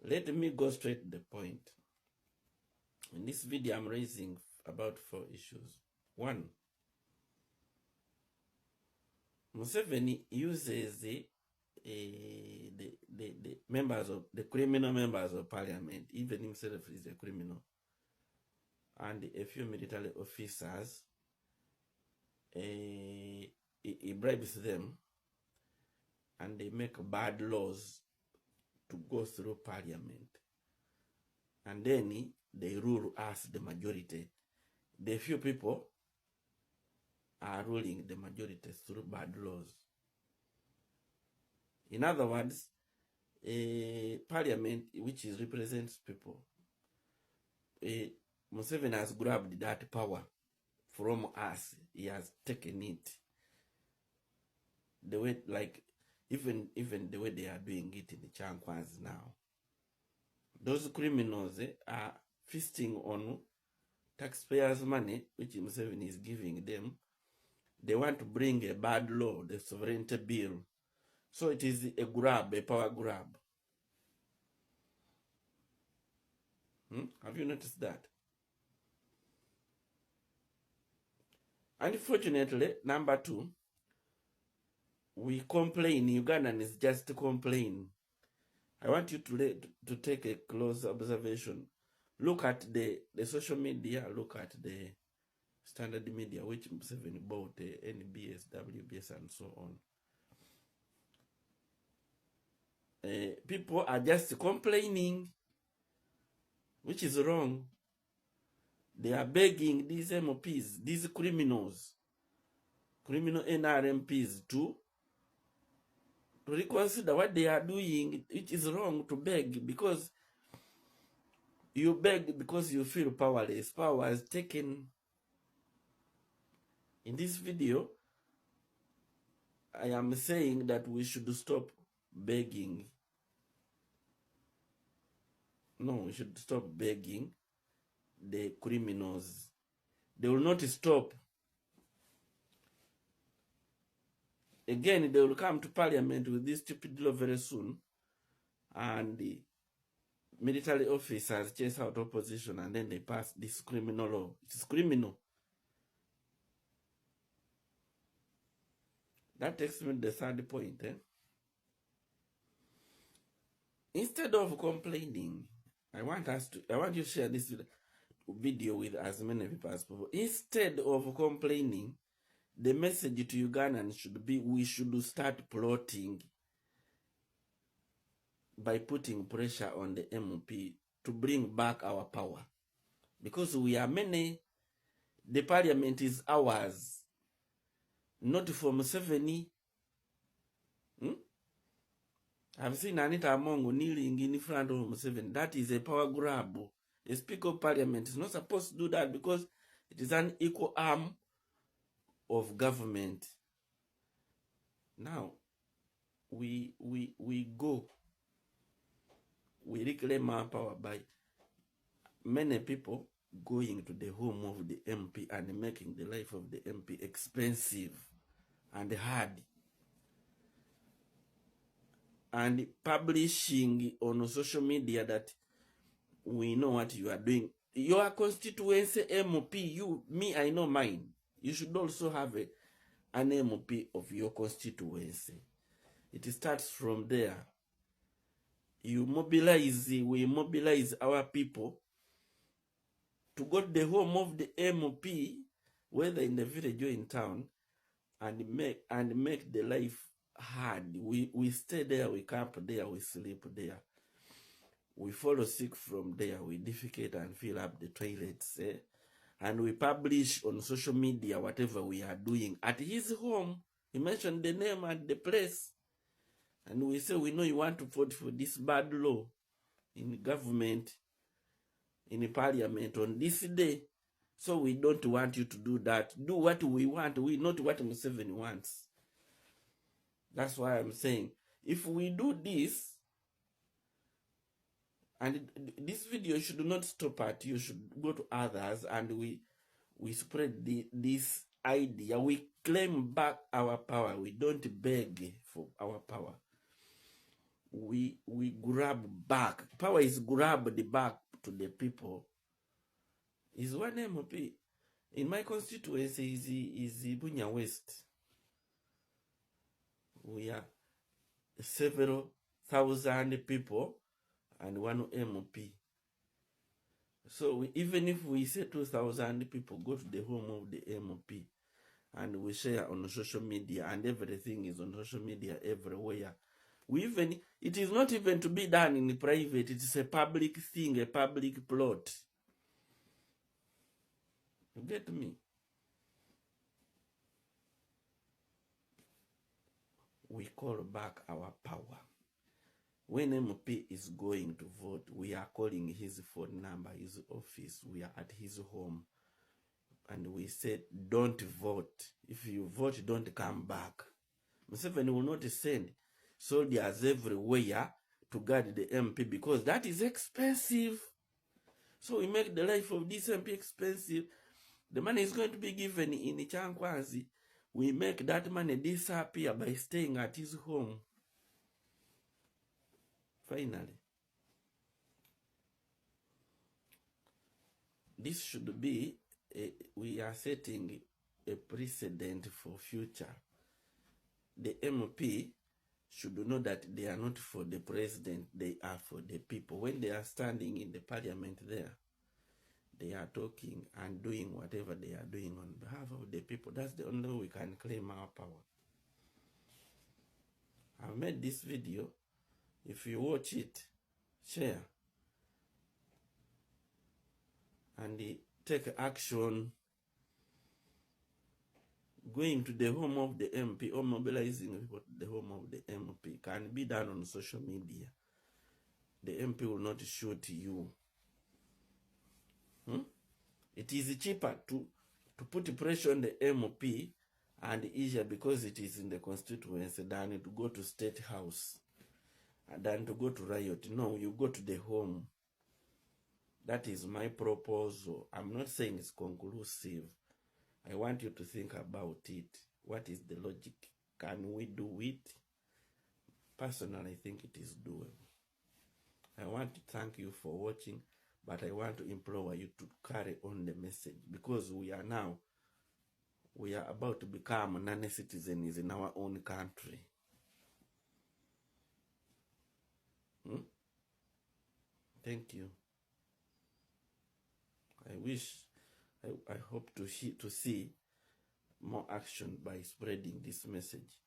Let me go straight to the point. In this video, I'm raising about 4 issues. 1, Museveni uses the members of the criminal members of parliament, even himself is a criminal, and a few military officers. He bribes them, and they make bad laws to go through parliament, and then they rule us, the majority. The few people are ruling the majority through bad laws. In other words, a parliament which represents people, Museveni has grabbed that power from us. He has taken it. The way, like, even the way they are doing it in the Chankwas now. Those criminals are feasting on taxpayers' money, which Museveni is giving them. They want to bring a bad law, the sovereignty bill. So it is a grab, a power grab. Have you noticed that? Unfortunately, number 2, we complain. Ugandans just complain. I want you to take a close observation. Look at the social media, look at the standard media, which Museveni bought, the NBS, WBS, and so on. People are just complaining, which is wrong. They are begging these MPs, these criminals, criminal NRMPs to reconsider what they are doing. It is wrong to beg, because you beg because you feel powerless. Power is taken. In this video, I am saying that we should stop begging. No, we should stop begging the criminals. They will not stop. Again, they will come to parliament with this stupid law very soon, and the military officers chase out opposition, and then they pass this criminal law. It is criminal. That takes me to the third point. Instead of complaining, I want you to share this video with as many people as possible. Instead of complaining, the message to Ugandans should be, we should start plotting by putting pressure on the MP to bring back our power. Because we are many, the parliament is ours, not for Museveni. I've seen Anita Amongo kneeling in front of Museveni. That is a power grab. A Speaker of Parliament is not supposed to do that, because it is an equal arm of government. Now, we reclaim our power by many people going to the home of the MP and making the life of the MP expensive and hard, and publishing on social media that we know what you are doing. Your constituency MP, I know mine. You should also have an MP of your constituency. It starts from there. We mobilize our people to go to the home of the MP, whether in the village or in town, and make the life hard. We stay there, we camp there, we sleep there. We follow sick from there, we defecate and fill up the toilets, and we publish on social media whatever we are doing. At his home, he mentioned the name and the place, and we say, we know you want to vote for this bad law in government, in parliament on this day, so we don't want you to do that. Do what we want, not what Museveni wants. That's why I'm saying, if we do this, and this video should not stop at you, should go to others, and we spread this idea. We claim back our power. We don't beg for our power. we grab back. Power is grabbed back to the people. Is one MP. In my constituency is Bunya West. We are several thousand people and one MP. So even if we say 2,000 people go to the home of the MP and we share on social media, and everything is on social media everywhere. It is not even to be done in private, it is a public thing, a public plot. You get me? We call back our power. When MP is going to vote, we are calling his phone number, his office, we are at his home. And we said, don't vote. If you vote, don't come back. Museveni will not send soldiers everywhere to guard the MP because that is expensive. So we make the life of this MP expensive. The money is going to be given in Chankwazi. We make that money disappear by staying at his home. Finally. This should be, we are setting a precedent for future. The MP should know that they are not for the president, they are for the people. When they are standing in the parliament there, they are talking and doing whatever they are doing on behalf of the people. That's the only way we can claim our power. I've made this video. If you watch it, share. And take action. Going to the home of the MP or mobilizing people to the home of the MP can be done on social media. The MP will not shoot you. It is cheaper to put pressure on the MP and easier because it is in the constituency than to go to State House and than to go to riot. No, you go to the home. That is my proposal. I'm not saying it's conclusive. I want you to think about it. What is the logic? Can we do it? Personally, I think it is doable. I want to thank you for watching, but I want to implore you to carry on the message because we are about to become non-citizens in our own country. Thank you. I hope to see more action by spreading this message.